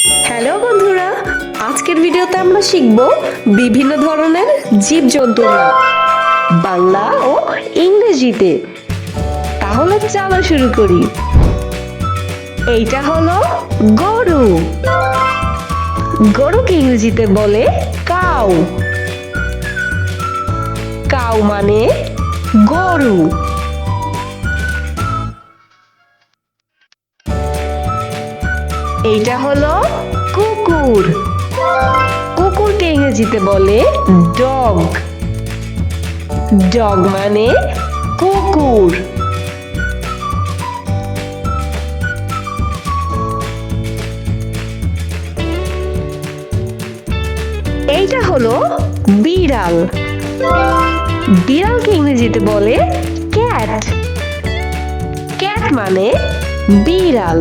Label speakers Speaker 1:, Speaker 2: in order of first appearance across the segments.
Speaker 1: Hello বন্ধুরা, আজকের ভিডিওতে আমরা শিখব বিভিন্ন ধরনের জীবজন্তুর নাম বাংলা ও ইংরেজিতে। তাহলে চলো শুরু করি। এইটা হলো গরু। গরুকে ইংরেজিতে বলে কাউ। কাউ মানে গরু। এইটা হলো কুকুর। কুকুরকে ইংরেজিতে বলে ডগ। ডগ মানে কুকুর। এইটা হলো বিড়াল। বিড়ালকে ইংরেজিতে বলে ক্যাট। ক্যাট মানে বিড়াল।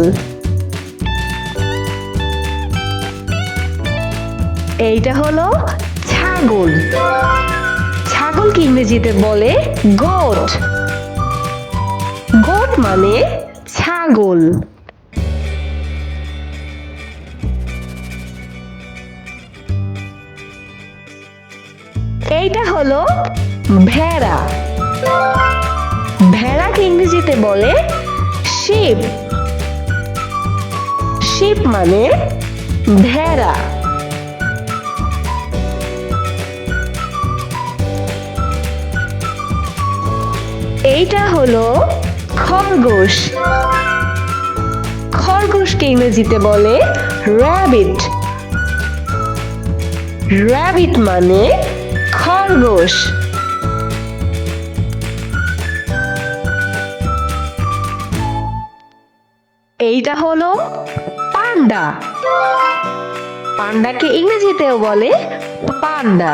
Speaker 1: এইটা হলো ছাগল। ছাগলকে ইংরেজিতে বলে গোট। গোট মানে ছাগল। এইটা হলো ভেড়া। ভেড়াকে ইংরেজিতে বলে শিপ। শিপ মানে ভেড়া। এইটা হলো খরগোশ। খরগোশকে ইংরেজিতে বলে র্যাবিট। র্যাবিট মানে খরগোশ। এইটা হলো পান্ডা। পান্ডাকে ইংরেজিতেও বলে পান্ডা।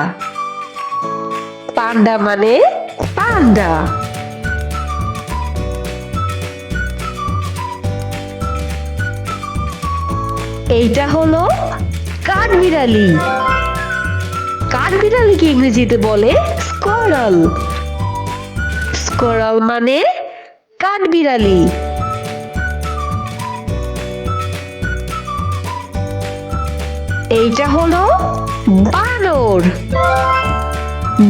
Speaker 1: পান্ডা মানে পান্ডা। এইটা হলো কাঠবিড়ালি। কাঠবিড়ালিকে ইংরেজিতে বলে স্কোয়ারল। স্কোয়ারল মানে কাঠবিড়ালি। এইটা হলো বানর।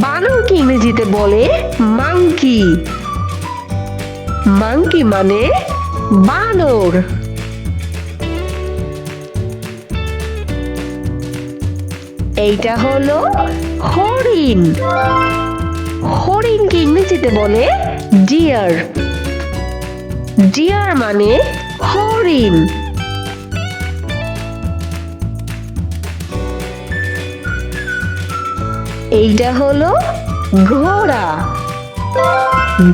Speaker 1: বানরকে ইংরেজিতে বলে মাংকি। মাংকি মানে বানর। এইটা হলো হরিণ। হরিণকে ইংরেজিতে বলে ডিয়ার। ডিয়ার মানে হরিণ। এইটা হলো ঘোড়া।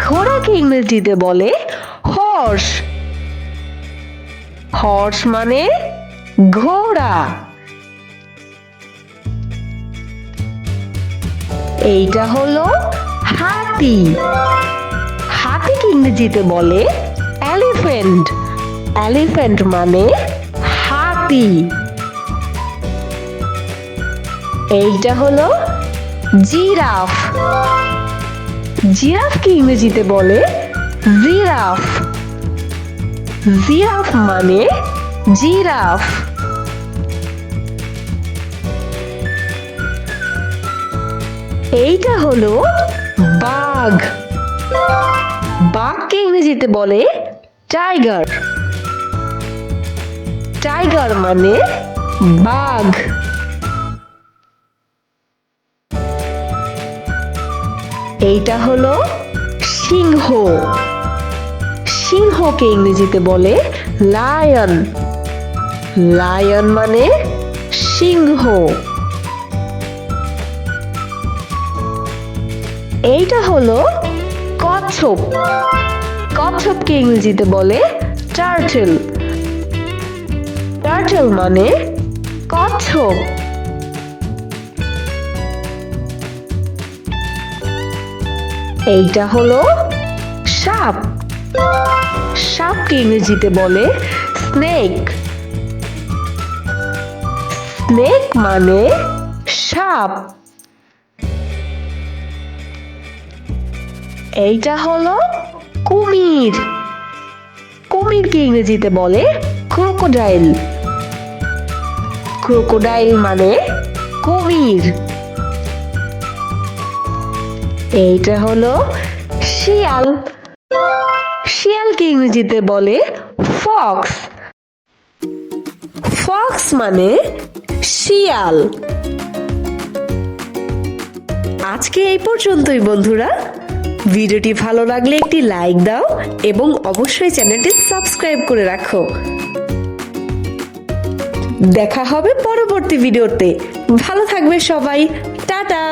Speaker 1: ঘোড়াকে ইংরেজিতে বলে হর্স। হর্স মানে ঘোড়া। এইটা হলো হাতি। হাতিকে ইংরেজিতে বলে এলিফ্যান্ট। এলিফ্যান্ট মানে হাতি। এইটা হলো জিরাফ। জিরাফকে ইংরেজিতে বলে জিরাফ। জিরাফ মানে জিরাফ। এইটা হলো বাঘ। বাঘকে ইংরেজিতে বলে টাইগার। টাইগার মানে বাঘ। এইটা হলো সিংহ। সিংহকে ইংরেজিতে বলে লায়ন। লায়ন মানে সিংহ। এইটা হলো কচ্ছপ। কচ্ছপকে ইংরেজিতে বলে টার্টল। টার্টল মানে কচ্ছপ। এইটা হলো সাপ। সাপকে ইংরেজিতে বলে স্নেক। স্নেক মানে সাপ। এইটা হলো কুমির। কুমিরকে ইংরেজিতে বলে ক্রোকোডাইল। ক্রোকোডাইল মানে কুমির। এইটা হলো শিয়াল। শিয়ালকে ইংরেজিতে বলে ফক্স। ফক্স মানে শিয়াল। আজকে এই পর্যন্তই বন্ধুরা। ভিডিওটি ভালো লাগলে একটি লাইক দাও এবং অবশ্যই চ্যানেলটি সাবস্ক্রাইব করে রাখো। দেখা হবে পরবর্তী ভিডিওতে। ভালো থাকবে সবাই। টাটা।